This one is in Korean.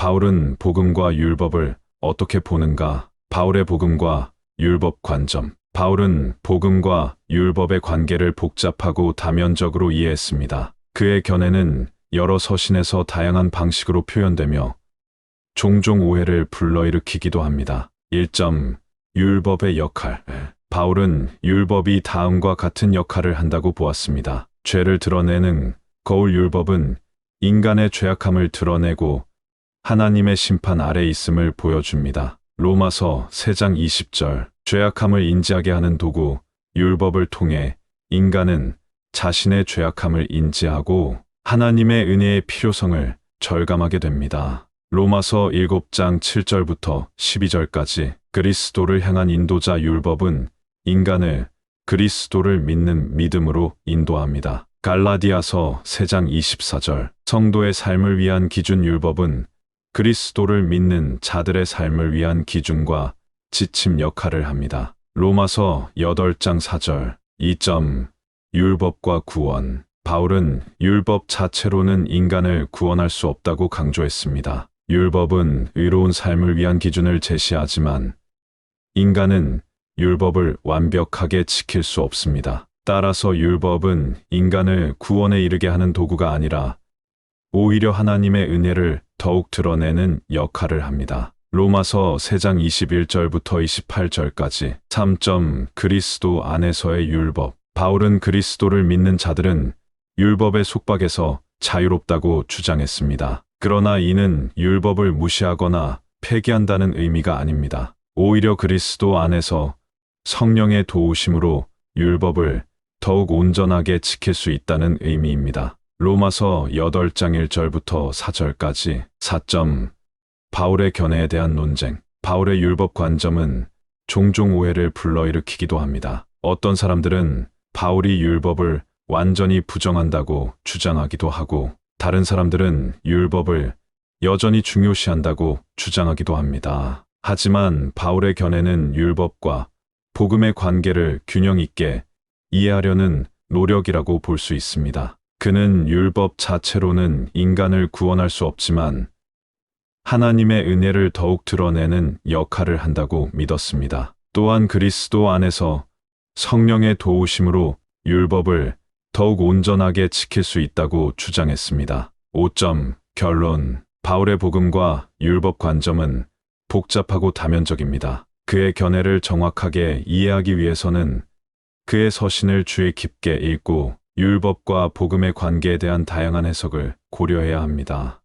바울은 복음과 율법을 어떻게 보는가? 바울의 복음과 율법 관점. 바울은 복음과 율법의 관계를 복잡하고 다면적으로 이해했습니다. 그의 견해는 여러 서신에서 다양한 방식으로 표현되며 종종 오해를 불러일으키기도 합니다. 1점. 율법의 역할. 바울은 율법이 다음과 같은 역할을 한다고 보았습니다. 죄를 드러내는 거울 율법은 인간의 죄악함을 드러내고 하나님의 심판 아래 있음을 보여줍니다. 로마서 3장 20절. 죄악함을 인지하게 하는 도구, 율법을 통해 인간은 자신의 죄악함을 인지하고 하나님의 은혜의 필요성을 절감하게 됩니다. 로마서 7장 7절부터 12절까지 그리스도를 향한 인도자 율법은 인간을 그리스도를 믿는 믿음으로 인도합니다. 갈라디아서 3장 24절. 성도의 삶을 위한 기준 율법은 그리스도를 믿는 자들의 삶을 위한 기준과 지침 역할을 합니다. 로마서 8장 4절. 2점. 율법과 구원. 바울은 율법 자체로는 인간을 구원할 수 없다고 강조했습니다. 율법은 의로운 삶을 위한 기준을 제시하지만 인간은 율법을 완벽하게 지킬 수 없습니다. 따라서 율법은 인간을 구원에 이르게 하는 도구가 아니라 오히려 하나님의 은혜를 더욱 드러내는 역할을 합니다. 로마서 3장 21절부터 28절까지. 3점. 그리스도 안에서의 율법. 바울은 그리스도를 믿는 자들은 율법의 속박에서 자유롭다고 주장했습니다. 그러나 이는 율법을 무시하거나 폐기한다는 의미가 아닙니다. 오히려 그리스도 안에서 성령의 도우심으로 율법을 더욱 온전하게 지킬 수 있다는 의미입니다. 로마서 8장 1절부터 4절까지. 4점. 바울의 견해에 대한 논쟁. 바울의 율법 관점은 종종 오해를 불러일으키기도 합니다. 어떤 사람들은 바울이 율법을 완전히 부정한다고 주장하기도 하고 다른 사람들은 율법을 여전히 중요시한다고 주장하기도 합니다. 하지만 바울의 견해는 율법과 복음의 관계를 균형 있게 이해하려는 노력이라고 볼 수 있습니다. 그는 율법 자체로는 인간을 구원할 수 없지만 하나님의 은혜를 더욱 드러내는 역할을 한다고 믿었습니다. 또한 그리스도 안에서 성령의 도우심으로 율법을 더욱 온전하게 지킬 수 있다고 주장했습니다. 5점. 결론. 바울의 복음과 율법 관점은 복잡하고 다면적입니다. 그의 견해를 정확하게 이해하기 위해서는 그의 서신을 주의 깊게 읽고 율법과 복음의 관계에 대한 다양한 해석을 고려해야 합니다.